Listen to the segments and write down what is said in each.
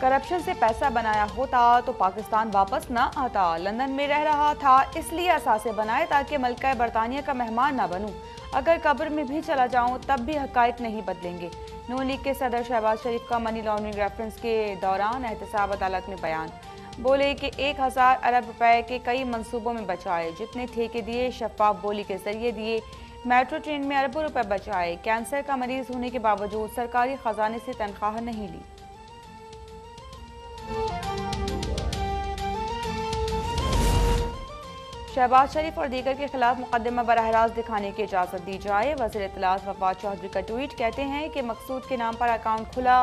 Corruption से पैसा बनाया होता तो पाकिस्तान वापस न आता। लंदन में रह रहा था इसलिए असासे बनाए ताकि मलका बरतानिया का मेहमान न बनूं। अगर कब्र में भी चला जाऊं तब भी हकायक नहीं बदलेंगे। नून लीग के सदर शहबाज शरीफ का मनी लॉन्ड्रिंग रेफरेंस के दौरान एहतसाब अदालत में बयान। बोले कि 1000 अरब रुपए के कई मंसूबों में बचाए, जितने ठेके दिए शफाफ बोली के जरिए दिए। मेट्रो ट्रेन में अरबों रुपए बचाए। कैंसर का मरीज होने के बावजूद सरकारी खजाने से तनख्वाह नहीं ली। शहबाज शरीफ और दीगर के खिलाफ मुकदमा बराह रास्त दिखाने की इजाज़त दी जाए। वज़ीर इत्तलात वफाद चौधरी का ट्वीट। कहते हैं कि मकसूद के नाम पर अकाउंट खुला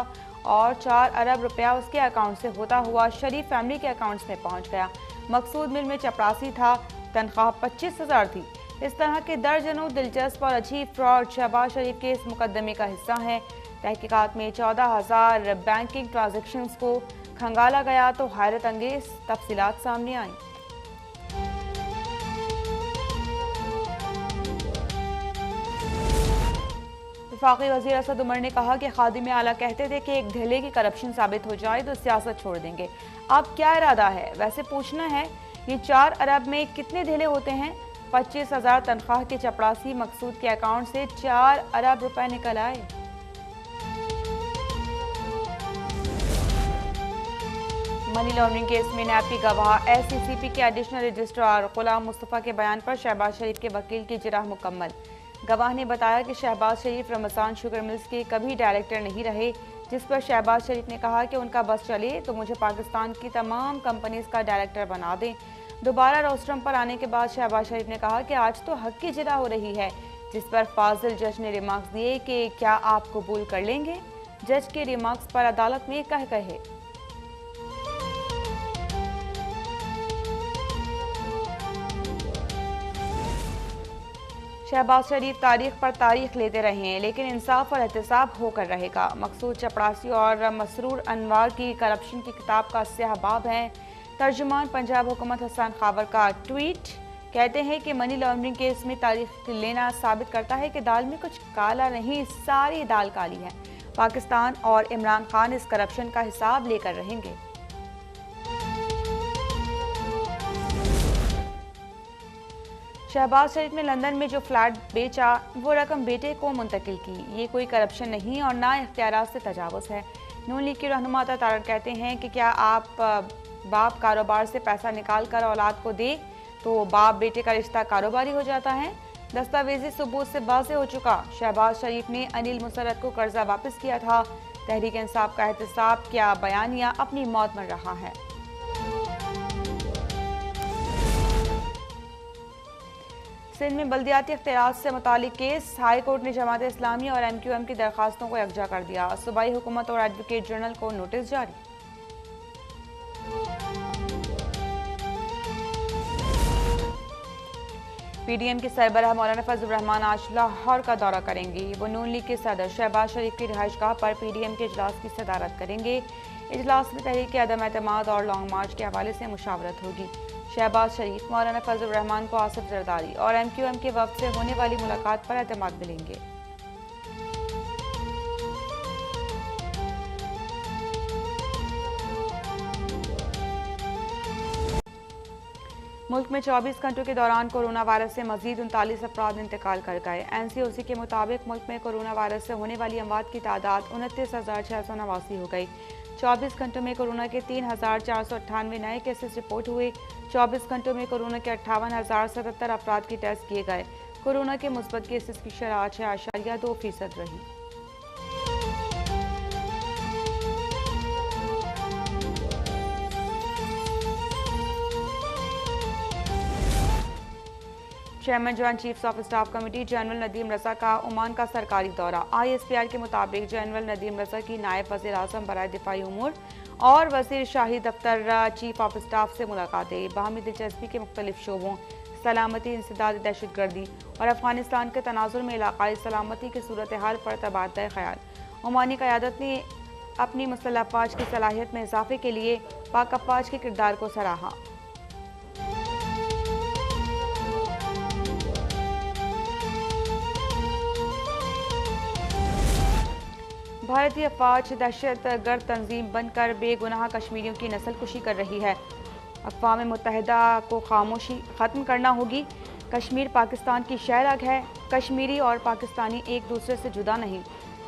और 4 अरब रुपया उसके अकाउंट से होता हुआ शरीफ फैमिली के अकाउंट्स में पहुंच गया। मकसूद मिल में चपरासी था, तनख्वाह 25,000 थी। इस तरह के दर्जनों दिलचस्प और अजीब फ्रॉड शहबाज शरीफ के इस मुकदमे का हिस्सा हैं। तहकीकात में 14,000 बैंकिंग ट्रांजेक्शन्स को खंगाला गया तो हैरत अंगेज तफसीलात सामने आई। वफाकी वज़ीर असद उमर ने कहा कि खादिम आला कहते थे कि एक ढेले की करप्शन साबित हो जाए तो सियासत छोड़ देंगे। अब क्या इरादा है? वैसे पूछना है, ये 4 अरब में कितने ढेले होते हैं? 25,000 तनख्वाह के चपरासी मकसूद के अकाउंट से 4 अरब रुपए निकल आए। मनी लॉन्ड्रिंग केस में नैब की गवाह SCCP के एडिशनल रजिस्ट्रार गुलाम मुस्तफ़ा के बयान पर शहबाज शरीफ के वकील की जिरह मुकम्मल। गवाह ने बताया कि शहबाज शरीफ रमजान शुगर मिल्स के कभी डायरेक्टर नहीं रहे, जिस पर शहबाज शरीफ ने कहा कि उनका बस चले तो मुझे पाकिस्तान की तमाम कंपनीज का डायरेक्टर बना दें। दोबारा रोस्ट्रम पर आने के बाद शहबाज शरीफ ने कहा कि आज तो हक की जिरह हो रही है, जिस पर फाजिल जज ने रिमार्क्स दिए कि क्या आप कबूल कर लेंगे। जज के रिमार्क्स पर अदालत में कहे शहबाज शरीफ तारीख पर तारीख लेते रहे हैं, लेकिन इंसाफ और एहतसाब होकर रहेगा। मकसूद चपरासी और मसरूर अनवार की करप्शन की किताब का स्याह बाब है। तर्जुमान पंजाब हुकूमत हसन खावर का ट्वीट। कहते हैं कि मनी लॉन्ड्रिंग केस में तारीख लेना साबित करता है कि दाल में कुछ काला नहीं, सारी दाल काली है। पाकिस्तान और इमरान खान इस करप्शन का हिसाब लेकर रहेंगे। शहबाज शरीफ ने लंदन में जो फ्लैट बेचा वो रकम बेटे को मुंतकिल की। ये कोई करप्शन नहीं और ना इख्तियारात से तजावुज़ है। नून लीग के रहनुमा तारड़ कहते हैं कि क्या आप बाप कारोबार से पैसा निकाल कर औलाद को दे तो बाप बेटे का रिश्ता कारोबारी हो जाता है। दस्तावेजी सबूत से वाज़ेह हो चुका। शहबाज शरीफ ने अनिल मुसर्रत को कर्जा वापस किया था। तहरीक इंसाफ का एहतसाब क्या बयानिया अपनी मौत मर रहा है। सिंध में बल्दियाती इख्तियारात से मुतालिक केस। हाई कोर्ट ने जमात इस्लामी और MQM की दरखास्तों को यकजा कर दिया। सूबाई हुकूमत और एडवोकेट जनरल को नोटिस जारी। PDM के सरबराह मौलाना फजल रहमान आज लाहौर का दौरा करेंगे। वो नून लीग के सदर शहबाज शरीफ की रिहाइशगाह पर PDM के इजलास की सदारत करेंगे। इजलास में तहरीक के अदम एतमाद और लॉन्ग मार्च के हवाले से मुशावरत होगी। शहबाज शरीफ, मौलाना फजल रहमान को आसिफ जरदारी और MQM के वफ्द से होने वाली मुलाकात पर एतमाद मिलेंगे। मुल्क में 24 घंटों के दौरान कोरोना वायरस से मजीद 39 अफराद इंतकाल कर गए। NCOC के मुताबिक मुल्क में कोरोना वायरस से होने वाली अमवात की तादाद 29,689 हो गई। 24 घंटों में कोरोना के 3,498 नए केसेस रिपोर्ट हुए। 24 घंटों में कोरोना के 58,077 अफराद की टेस्ट किए गए। कोरोना के मुस्बत केसेस की शरह 6.2% रही। Chairman joint chiefs of staff committee general Nadeem Raza का ओमान का सरकारी दौरा। ISPR के मुताबिक जनरल नदीम रजा की नायब वज़ीर आज़म बराए दिफाई उमूर और वज़ीर शाही दफ्तर चीफ ऑफ स्टाफ से मुलाकातें। बाहमी दिलचस्पी के मुख्तलिफ शोबों सलामती, इंसदाद, दहशतगर्दी और अफगानिस्तान के तनाजुर में इलाकाई सलामती की सूरत हाल पर तबादला ख्याल। ओमानी क़यादत ने अपनी मुसल्लह अफ़वाज की सलाहियत में इजाफे के लिए पाक अफ़वाज के किरदार को सराहा। भारतीय अफवाज दहशतगर्द तंजीम बनकर बेगुनाह कश्मीरियों की नस्लकुशी कर रही है। अक़वाम मुत्तहिदा को खामोशी ख़त्म करना होगी। कश्मीर पाकिस्तान की शहरग है। कश्मीरी और पाकिस्तानी एक दूसरे से जुदा नहीं।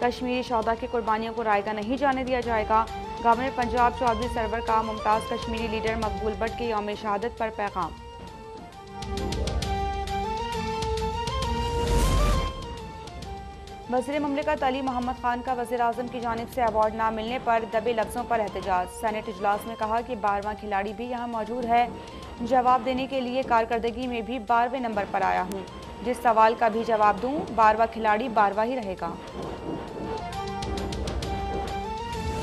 कश्मीरी शौदा की कुर्बानियों को रायगा नहीं जाने दिया जाएगा। गवर्नर पंजाब चौधरी सरवर का मुमताज़ कश्मीरी लीडर मकबूल भट्ट के यौम शहादत पर पैगाम। वज़ीर ममलिकत अली मोहम्मद खान का वज़ीर आज़म की जानिब से अवार्ड ना मिलने पर दबे लफ्ज़ों पर एहतजाज। सेनेट इजलास में कहा कि 12वां खिलाड़ी भी यहाँ मौजूद है। जवाब देने के लिए कारकर्दगी में भी 12वें नंबर पर आया हूँ। जिस सवाल का भी जवाब दूँ 12वां खिलाड़ी 12वां ही रहेगा।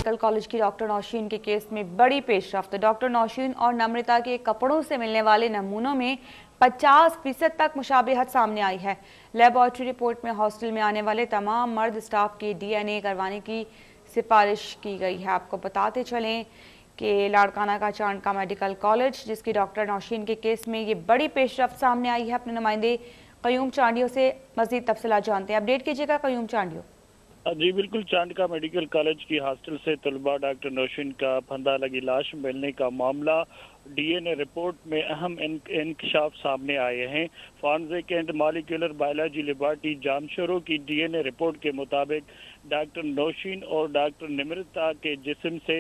मेडिकल कॉलेज की डॉक्टर नौशीन के केस में बड़ी पेशरफ्त। डॉक्टर नौशीन और नम्रता के कपड़ों से मिलने वाले नमूनों में 50% तक मुशाबिहत सामने आई है। लेबॉर्ट्री रिपोर्ट में हॉस्टल में आने वाले तमाम मर्द स्टाफ की DNA करवाने की सिफारिश की गई है। आपको बताते चलें कि लाड़काना का चांडका मेडिकल कॉलेज जिसकी डॉक्टर नौशीन के केस में ये बड़ी पेशरफ्त सामने आई है। अपने नुमाइंदे कयूम चांडियो से मजीद तफसीलात जानते हैं। अपडेट कीजिएगा कयूम चांडियो। जी बिल्कुल, चांडका मेडिकल कॉलेज की हॉस्टल से तलबा डॉक्टर नौशीन का फंदा लगी लाश मिलने का मामला DNA रिपोर्ट में अहम इंकशाफ सामने आए हैं। Forensic and molecular biology laboratory जामशोरों की DNA रिपोर्ट के मुताबिक डॉक्टर नौशीन और डॉक्टर निमृता के जिस्म से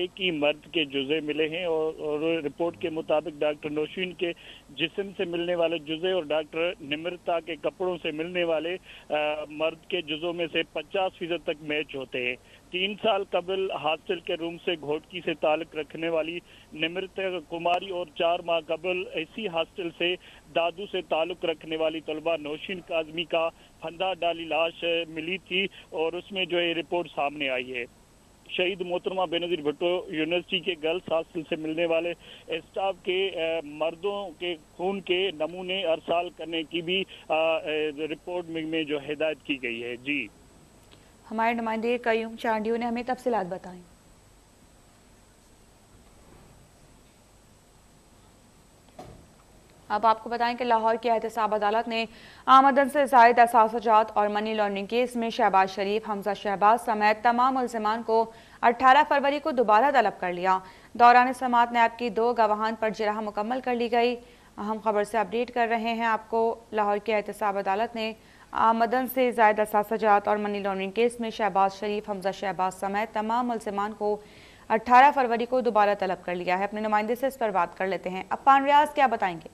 एक ही मर्द के जुज़े मिले हैं और रिपोर्ट के मुताबिक डॉक्टर नौशीन के जिस्म से मिलने वाले जुज़े और डॉक्टर निमृता के कपड़ों से मिलने वाले मर्द के जुज़ों में से 50% तक मैच होते हैं। 3 साल कबल हॉस्टल के रूम से घोटकी से ताल्लुक रखने वाली निमृता कुमारी और 4 माह कबल इसी हॉस्टल से दादू से ताल्लुक रखने वाली तलबा नौशीन काजमी का फंदा डाली लाश मिली थी और उसमें जो है रिपोर्ट सामने आई है। शहीद मोहतरमा बेनज़ीर भुट्टो यूनिवर्सिटी के गर्ल्स हॉस्टल से मिलने वाले स्टाफ के मर्दों के खून के नमूने अरसाल करने की भी रिपोर्ट में जो हिदायत की गई है। जी, हमारे नुमाइंदे कयूम चांडियो ने हमें तफसीलात बताई। अब आपको बताएं कि लाहौर की एहतसाब अदालत ने आमदन से ज़ायद असासाजात और मनी लॉन्ड्रिंग केस में शहबाज शरीफ, हमजा शहबाज समेत तमाम मुल्ज़िमान को 18 फरवरी को दोबारा तलब कर लिया। दौरान समाअत नैब की 2 गवाहान पर जिरह मुकम्मल कर ली गई। अहम खबर से अपडेट कर रहे हैं आपको। लाहौर की एहतसाब अदालत ने आमदन से ज़ायद असासाजात और मनी लॉन्ड्रिंग केस में शहबाज शरीफ, हमजा शहबाज समेत तमाम मुल्ज़िमान को 18 फरवरी को दोबारा तलब कर लिया है। अपने नुमाइंदे से इस पर बात कर लेते हैं। अफान रियाज क्या बताएंगे?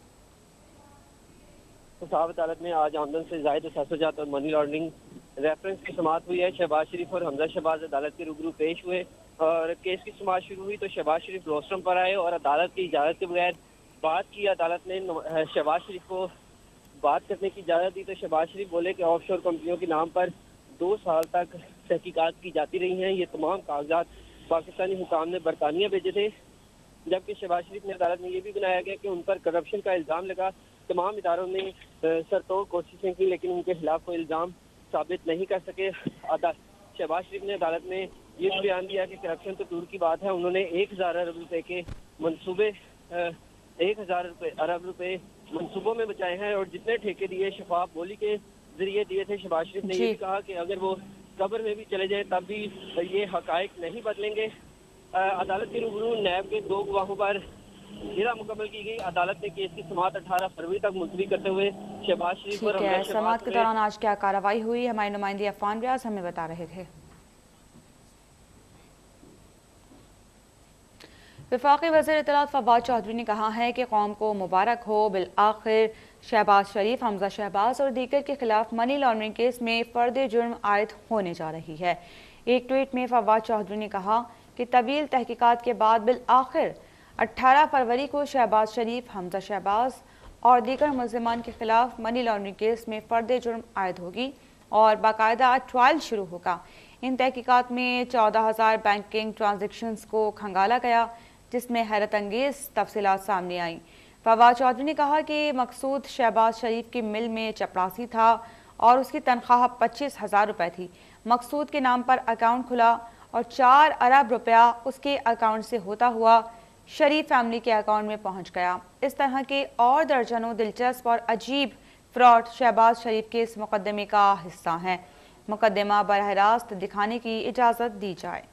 एहतसाब अदालत में आज आमदन से ज़ायद असासाजात और मनी लॉन्ड्रिंग रेफरेंस की समाअत हुई है। शहबाज शरीफ और हमजा शहबाज अदालत के रूबरू पेश हुए और केस की समाअत शुरू हुई तो शहबाज शरीफ रोस्टरम पर आए और अदालत की इजाज़त के बगैर बात की। अदालत ने शहबाज शरीफ को बात करने की इजाज़त दी तो शहबाज शरीफ बोले कि ऑफशोर कंपनियों के नाम पर 2 साल तक तहकीकात की जाती रही हैं। ये तमाम कागजात पाकिस्तानी हुकाम ने बरतानिया भेजे थे। जबकि शहबाज शरीफ ने अदालत में ये भी बनाया गया कि उन पर करप्शन का इल्ज़ाम लगा। तमाम इदारों ने सरतोड़ कोशिशें की लेकिन उनके खिलाफ कोई इल्ज़ाम साबित नहीं कर सके। शहबाज शरीफ ने अदालत में ये बयान दिया कि करप्शन तो दूर की बात है, उन्होंने 1000 अरब रुपए के मनसूबे 1000 अरब रुपए मनसूबों में बचाए हैं और जितने ठेके दिए शफाफ बोली के जरिए दिए थे। शहबाज शरीफ ने ये भी कहा कि अगर वो कब्र में भी चले जाए तब भी ये हकायक नहीं बदलेंगे। अदालत के रूबरू नैब के 2 गवाहों पर जिरह मुकम्मल की गई। अदालत ने केस की समाअत 18 फरवरी तक मुलतवी करते हुए शहबाज शरीफ और समाअत के दौरान आज क्या कार्रवाई हुई, हमारे नुमाइंदे अफान रियाज हमें बता रहे थे। वफाकी वज़ीर इत्तलात फवाद चौधरी ने कहा है कि कौम को मुबारक हो, बिल आखिर शहबाज शरीफ, हमजा शहबाज और दीगर के खिलाफ मनी लॉन्ड्रिंग केस में फ़र्द जुर्म आयद होने जा रही है। एक ट्वीट में फवाद चौधरी ने कहा कि तवील तहकीकात के बाद बिल आखिर 18 फरवरी को शहबाज शरीफ, हमजा शहबाज और दीगर मुल्ज़िमान के खिलाफ मनी लॉन्ड्रिंग केस में फ़र्द जुर्म आयद होगी और बाकायदा ट्रायल शुरू होगा। इन तहकीकात में 14,000 बैंकिंग ट्रांजेक्शन्स को खंगाला गया जिसमें हैरत अंगेज़ तफसीलात सामने आई। फवाद चौधरी ने कहा कि मकसूद शहबाज शरीफ की मिल में चपरासी था और उसकी तनख्वाह 25,000 रुपये थी। मकसूद के नाम पर अकाउंट खुला और 4 अरब रुपया उसके अकाउंट से होता हुआ शरीफ फैमिली के अकाउंट में पहुंच गया। इस तरह के और दर्जनों दिलचस्प और अजीब फ्रॉड शहबाज शरीफ के इस मुकदमे का हिस्सा हैं। मुकदमा बरह रास्त दिखाने की इजाज़त दी जाए।